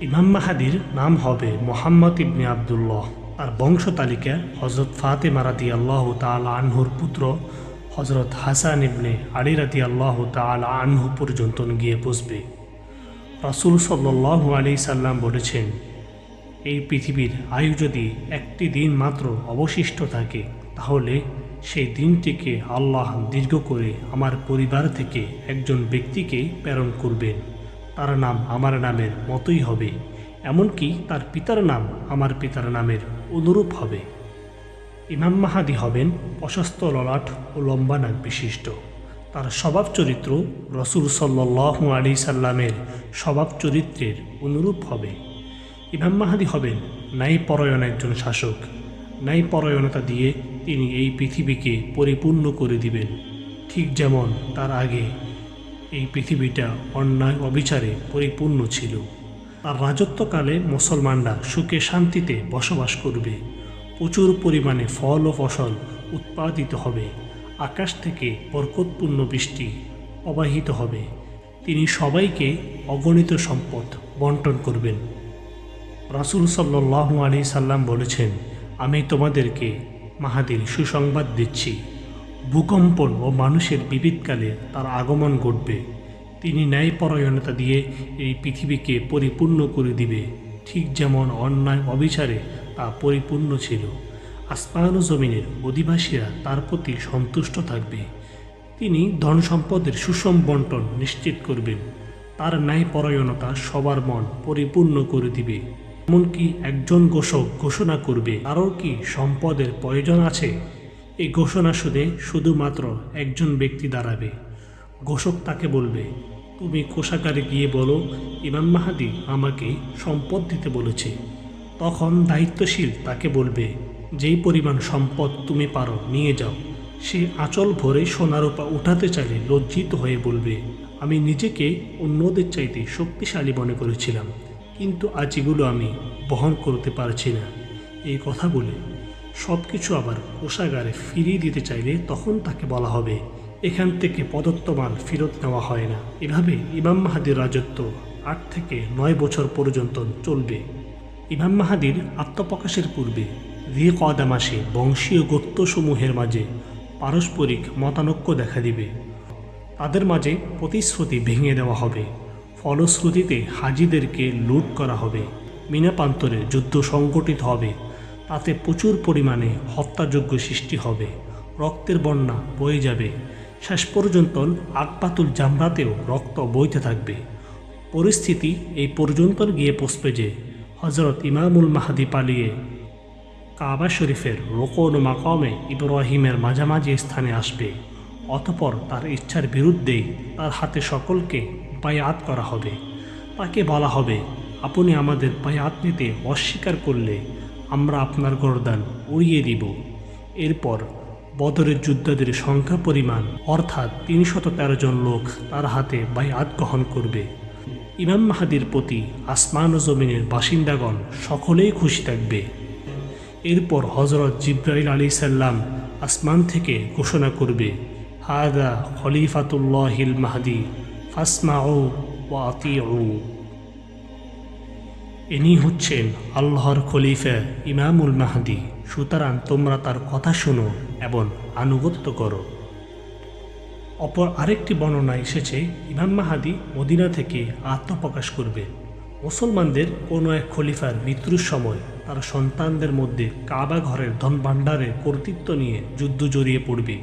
ইমাম মাহাদির নাম হবে মুহাম্মদ ইবনে আবদুল্লাহ। তার বংশ তালিকা হজরত ফাতেমা রাদিয়াল্লাহু তাআলা আনহুর পুত্র হজরত হাসান ইবনে আলী রাদিয়াল্লাহু তাআলা আনহু পর্যন্ত গিয়ে পৌঁছবে। রাসূল সাল্লাল্লাহু আলাইহি সাল্লাম বলেছেন, এই পৃথিবীর আয়ু যদি একটি দিন মাত্র অবশিষ্ট থাকে, তাহলে সেই দিনটিকে আল্লাহ দীর্ঘ করে আমার পরিবার থেকে একজন ব্যক্তিকে প্রেরণ করবেন। তার নাম আমার নামের মতোই হবে, এমনকি তার পিতার নাম আমার পিতার নামের অনুরূপ হবে। ইমাম মাহাদি হবেন প্রশস্ত ললাট ও লম্বা নাক বিশিষ্ট। তার স্বভাব চরিত্র রাসূল সাল্লাল্লাহু আলাইহি সাল্লামের স্বভাব চরিত্রের অনুরূপ হবে। ইমাম মাহাদি হবেন ন্যায়পরায়ণ একজন শাসক। ন্যায়পরায়ণতা দিয়ে তিনি এই পৃথিবীকে পরিপূর্ণ করে দিবেন, ঠিক যেমন তার আগে এই পৃথিবীটা অন্যায় অবিচারে পরিপূর্ণ ছিল। তার রাজত্বকালে মুসলমানরা সুখে শান্তিতে বসবাস করবে। প্রচুর পরিমাণে ফল ও ফসল উৎপাদিত হবে। আকাশ থেকে বরকতপূর্ণ বৃষ্টি প্রবাহিত হবে। তিনি সবাইকে অগণিত সম্পদ বন্টন করবেন। রাসূল সাল্লাল্লাহু আলাইহি সাল্লাম বলেছেন, আমি তোমাদেরকে মাহাদির সুসংবাদ দিচ্ছি। ভূকম্পন ও মানুষের বিবিধকালে তার আগমন ঘটবে। তিনি ন্যায়পরায়ণতা দিয়ে এই পৃথিবীকে পরিপূর্ণ করে দিবে, ঠিক যেমন অন্যায় অবিচারে তা পরিপূর্ণ ছিল। আসমান ও জমিনের অধিবাসীরা তার প্রতি সন্তুষ্ট থাকবে। তিনি ধন সম্পদের সুষম বন্টন নিশ্চিত করবেন। তার ন্যায়পরায়ণতা সবার মন পরিপূর্ণ করে দিবে। এমনকি একজন ঘোষক ঘোষণা করবে, কারোর কি সম্পদের প্রয়োজন আছে? এই ঘোষণা শুনে শুধুমাত্র একজন ব্যক্তি দাঁড়াবে। ঘোষক তাকে বলবে, তুমি কোষাগারে গিয়ে বলো, ইমাম মাহাদি আমাকে সম্পদ দিতে বলেছে। তখন দায়িত্বশীল তাকে বলবে, যেই পরিমাণ সম্পদ তুমি পারো নিয়ে যাও। সে আঁচল ভরে সোনারূপা উঠাতে চাইলে লজ্জিত হয়ে বলবে, আমি নিজেকে অন্যদের চাইতে শক্তিশালী মনে করেছিলাম, কিন্তু আজ এগুলো আমি বহন করতে পারছি না। এই কথা বলে সব কিছু আবার কোষাগারে ফিরিয়ে দিতে চাইলে তখন তাকে বলা হবে, এখান থেকে প্রদত্ত মাল ফেরত নেওয়া হয় না। এভাবে ইমাম মাহাদির রাজত্ব 8 থেকে 9 বছর পর্যন্ত চলবে। ইমাম মাহাদির আত্মপ্রকাশের পূর্বে যিলকদা মাসে বংশীয় গোত্রসমূহের মাঝে পারস্পরিক মতানৈক্য দেখা দিবে। তাদের মাঝে প্রতিশ্রুতি ভেঙে দেওয়া হবে। ফলশ্রুতিতে হাজিদেরকে লুট করা হবে। মিনাপান্তরে যুদ্ধ সংগঠিত হবে। তাতে প্রচুর পরিমাণে হত্যাযজ্ঞ সৃষ্টি হবে। রক্তের বন্যা বয়ে যাবে। শেষ পর্যন্ত আকবাতুল জামরাতেও রক্ত বইতে থাকবে। পরিস্থিতি এই পর্যন্ত গিয়ে পৌঁছবে যে হজরত ইমামুল মাহাদি পালিয়ে কাবা শরীফের রুকুন ও মাকামে ইব্রাহিমের মাঝামাঝি স্থানে আসবে। অতঃপর তার ইচ্ছার বিরুদ্ধেই তার হাতে সকলকে বায়াত করা হবে। তাকে বলা হবে, আপনি আমাদের বায়াত নিতে অস্বীকার করলে আমরা আপনার গর্দান উড়িয়ে দিব। এরপর বদরের যোদ্ধাদের সংখ্যা পরিমাণ অর্থাৎ 313 জন লোক তার হাতে বায়াত গ্রহণ করবে। ইমাম মাহাদির প্রতি আসমান ও জমিনের বাসিন্দাগণ সকলেই খুশি থাকবে। এরপর হজরত জিবরাইল আলাইহিস সালাম আসমান থেকে ঘোষণা করবে, হাদা খলিফাতুল্লাহিল মাহদি ফাসমাউ ওয়া আতিউ। ইনি হচ্ছেন আল্লাহর খলিফা ইমামুল মাহদি, সুতরাং তোমরা তার কথা শোনো এবং আনুগত্য করো। অপর আরেকটি বর্ণনা এসেছে, ইমাম মাহাদি মদিনা থেকে আত্মপ্রকাশ করবে। মুসলমানদের কোনো এক খলিফার মৃত্যুর সময় তার সন্তানদের মধ্যে কাবা ঘরের ধন ভাণ্ডারের কর্তৃত্ব নিয়ে যুদ্ধ জড়িয়ে পড়বে।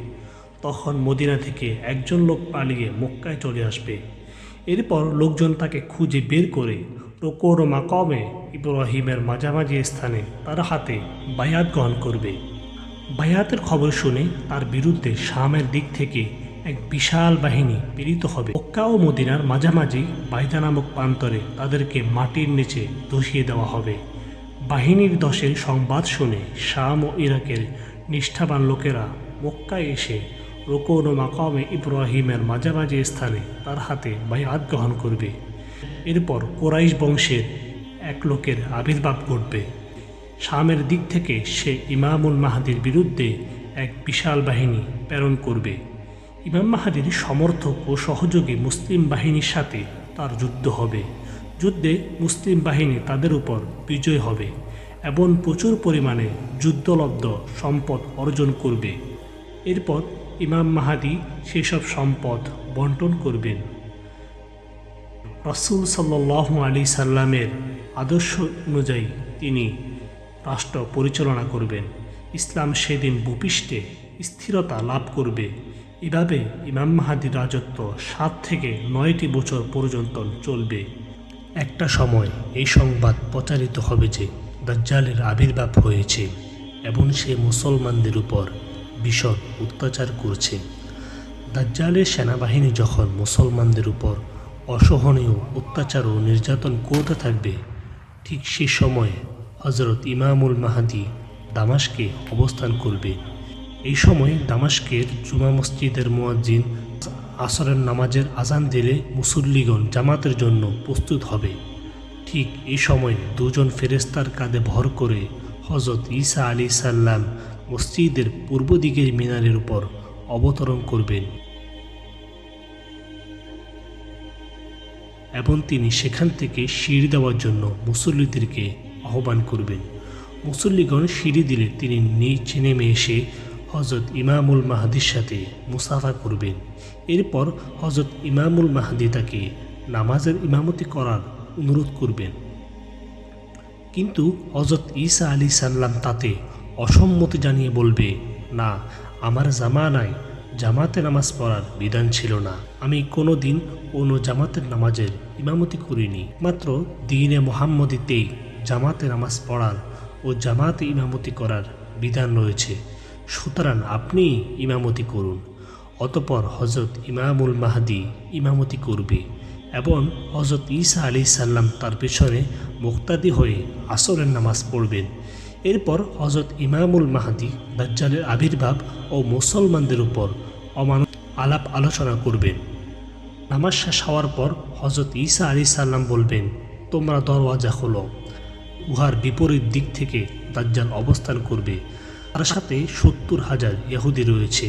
তখন মদিনা থেকে একজন লোক পালিয়ে মক্কায় চলে আসবে। এরপর লোকজন তাকে খুঁজে বের করে রুকুন ও মাকামে ইব্রাহিমের মাঝামাঝি স্থানে তার হাতে বায়াত গ্রহণ করবে। বায়াতের খবর শুনে তার বিরুদ্ধে শামের দিক থেকে এক বিশাল বাহিনী প্রেরিত হবে। মক্কা ও মদিনার মাঝামাঝি বাইদা নামক প্রান্তরে তাদেরকে মাটির নিচে ধসিয়ে দেওয়া হবে। বাহিনীর ধসের সংবাদ শুনে শাম ও ইরাকের নিষ্ঠাবান লোকেরা মক্কায় এসে রুকুন ও মাকামে ইব্রাহিমের মাঝামাঝি স্থানে তার হাতে বায়াত গ্রহণ করবে। এরপর কুরাইশ বংশের এক লোকের আবির্ভাব ঘটবে। শামের দিক থেকে সে ইমামুল মাহাদির বিরুদ্ধে এক বিশাল বাহিনী প্রেরণ করবে। ইমাম মাহাদির সমর্থক ও সহযোগী মুসলিম বাহিনীর সাথে তার যুদ্ধ হবে। যুদ্ধে মুসলিম বাহিনী তাদের উপর বিজয় হবে এবং প্রচুর পরিমাণে যুদ্ধলব্ধ সম্পদ অর্জন করবে। এরপর ইমাম মাহাদি সেসব সম্পদ বন্টন করবেন। রাসূল সাল্লাল্লাহু আলাইহি সাল্লামের আদর্শ অনুযায়ী তিনি রাষ্ট্র পরিচালনা করবেন। ইসলাম সেদিন ভূপৃষ্ঠে স্থিরতা লাভ করবে। এভাবে ইমাম মাহাদির রাজত্ব 7 থেকে 9টি বছর পর্যন্ত চলবে। একটা সময় এই সংবাদ প্রচারিত হবে যে দাজ্জালের আবির্ভাব হয়েছে এবং সে মুসলমানদের উপর ভীষণ অত্যাচার করছে। দাজ্জালের সেনাবাহিনী যখন মুসলমানদের উপর অসহনীয় অত্যাচার ও নির্যাতন করতে থাকবে, ঠিক সে সময় হযরত ইমামুল মাহাদি দামাস্কে অবস্থান করবে। এই সময় দামাস্কের জুমা মসজিদের মুয়াজ্জিন আসরের নামাজের আজান দিলে মুসল্লিগণ জামাতের জন্য প্রস্তুত হবে। ঠিক এই সময় দুজন ফেরেশতার কাঁধে ভর করে হযরত ঈসা আলাইহিস সালাম মসজিদের পূর্ব দিকের মিনারের উপর অবতরণ করবেন এবং তিনি সেখান থেকে সিঁড়ি দেওয়ার জন্য মুসল্লিদেরকে আহ্বান করবেন। মুসল্লিগণ সিঁড়ি দিলে তিনি নিচে নেমে এসে হযরত ইমামুল মাহাদির সাথে মুসাফা করবেন। এরপর হযরত ইমামুল মাহাদি তাকে নামাজের ইমামতি করার অনুরোধ করবেন, কিন্তু হযরত ঈসা আলাইহিস সালাম তাতে অসম্মতি জানিয়ে বলবে, না, আমার জামানায় জামাতে নামাজ পড়ার বিধান ছিল না। আমি কোনো দিন কোনো জামাতের নামাজের ইমামতি করিনি। মাত্র দ্বীনে মুহাম্মদীতেই জামাতে নামাজ পড়ার ও জামাতে ইমামতি করার বিধান রয়েছে, সুতরাং আপনি ইমামতি করুন। অতঃপর হযরত ইমামুল মাহাদি ইমামতি করবে এবং হযরত ঈসা আলাইহিস সালাম তার পেছনে মুক্তাদি হয়ে আসরের নামাজ পড়বেন। এরপর হযরত ইমামুল মাহাদি দাজ্জালের আবির্ভাব ও মুসলমানদের উপর আলাপ আলোচনা করবেন। নামাজ শেষ হওয়ার পর হযরত ঈসা আলাইহিস সালাম বলবেন, তোমরা দরওয়াজা খোলো। উহার বিপরীত দিক থেকে দাজ্জাল অবস্থান করবে। তার সাথে 70,000 ইহুদি রয়েছে।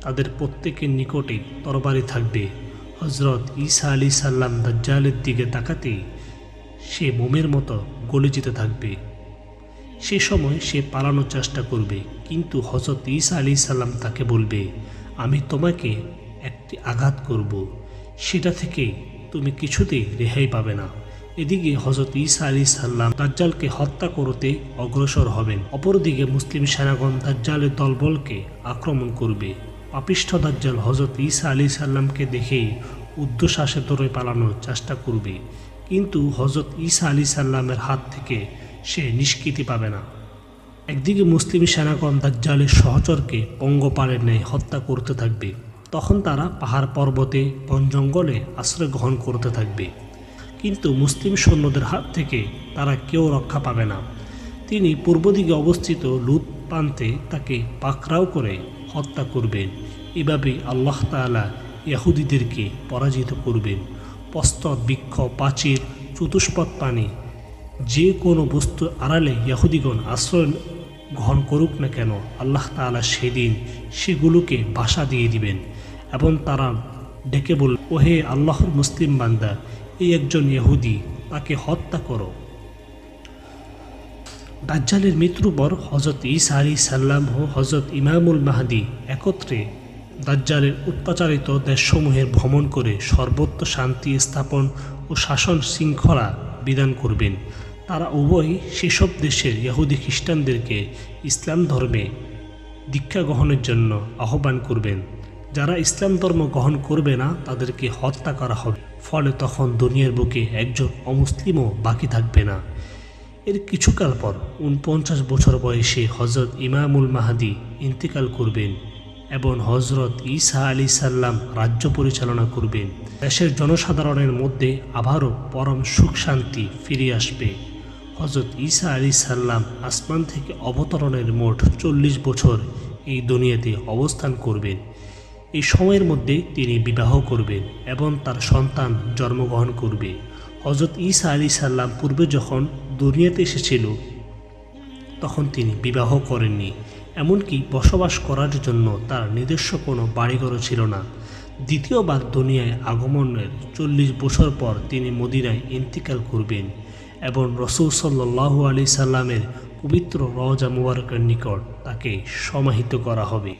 তাদের প্রত্যেকের নিকটে তরবারি থাকবে। হযরত ঈসা আলাইহিস সালাম দাজ্জালের দিকে তাকাতেই সে মোমের মতো গলে যেতে থাকবে। সে সময় সে পালানোর চেষ্টা করবে, কিন্তু হযরত ঈসা আলাইহিস সালাম তাকে বলবে, আমি তোমাকে একটি আঘাত করব, সেটা থেকে তুমি কিছুতেই রেহাই পাবে না। এদিকে হযরত ঈসা আলাইহিস সালাম দাজ্জালকে হত্যা করতে অগ্রসর হবেন। অপরদিকে মুসলিম সেনাগণ দাজ্জালের দলবলকে আক্রমণ করবে। পাপিষ্ঠ দাজ্জাল হযরত ঈসা আলাইহিস সালামকে দেখেই ঊর্ধ্বশ্বাসে দৌড়ে পালানোর চেষ্টা করবে, কিন্তু হযরত ঈসা আলাইহিস সালামের হাত থেকে সে নিষ্কৃতি পাবে না। একদিকে মুসলিম সেনাগণ দাজ্জালের সহচরকে পঙ্গপালের ন্যায় হত্যা করতে থাকবে। তখন তারা পাহাড় পর্বতে বন জঙ্গলে আশ্রয় গ্রহণ করতে থাকবে, কিন্তু মুসলিম সৈন্যদের হাত থেকে তারা কেউ রক্ষা পাবে না। তিনি পূর্ব দিকে অবস্থিত লুত প্রান্তে তাকে পাকড়াও করে হত্যা করবেন। এভাবে আল্লাহ তাআলা ইহুদিদেরকে পরাজিত করবেন। প্রস্তর, বৃক্ষ, প্রাচীর, চতুষ্পদ প্রাণী, যে কোনো বস্তুর আড়ালে ইহুদিগণ আশ্রয় গ্রহণ করুক না কেন, আল্লাহ তাআলা সেদিন সেগুলোকে বাসা দিয়ে দিবেন এবং তারা ডেকে বলল, ওহে আল্লাহর মুসলিম বান্দা, এই একজন ইহুদি, তাকে হত্যা করো। দাজ্জালের মৃত্যুর পর হযরত ঈসা আলাইহিস সালাম ও হযরত ইমামুল মাহাদি একত্রে দাজ্জালের অত্যাচারিত দেশসমূহের ভ্রমণ করে সর্বত্র শান্তি স্থাপন ও শাসন শৃঙ্খলা বিধান করবেন। তারা উভয়ই সেসব দেশের ইহুদি খ্রিস্টানদেরকে ইসলাম ধর্মে দীক্ষা গ্রহণের জন্য আহ্বান করবেন। যারা ইসলাম ধর্ম গ্রহণ করবে না তাদেরকে হত্যা করা হবে। ফলে তখন দুনিয়ার বুকে একজন অমুসলিমও বাকি থাকবে না। এর কিছুকাল পর 49 বছর বয়সে হযরত ইমামুল মাহাদি ইন্তেকাল করবেন এবং হযরত ঈসা আলাইহিস সালাম রাজ্য পরিচালনা করবেন। দেশের জনসাধারণের মধ্যে আবারও পরম সুখ শান্তি ফিরে আসবে। হযরত ঈসা আলাইহিস সালাম আসমান থেকে অবতরণের মোট 40 বছর এই দুনিয়াতে অবস্থান করবেন। এই সময়ের মধ্যে তিনি বিবাহ করবেন এবং তার সন্তান জন্মগ্রহণ করবে। হযরত ঈসা আলাইহিস সালাম পূর্বে যখন দুনিয়াতে এসেছিল তখন তিনি বিবাহ করেননি, এমনকি বসবাস করার জন্য তার নিজস্ব কোনো বাড়িঘরও ছিল না। দ্বিতীয়বার দুনিয়ায় আগমনের 40 বছর পর তিনি মদিনায় ইন্তিকাল করবেন এবং রসূল সাল্লাল্লাহু আলাইহি সাল্লামের পবিত্র রওজা মুবারকের নিকট তাকে সমাহিত করা হবে।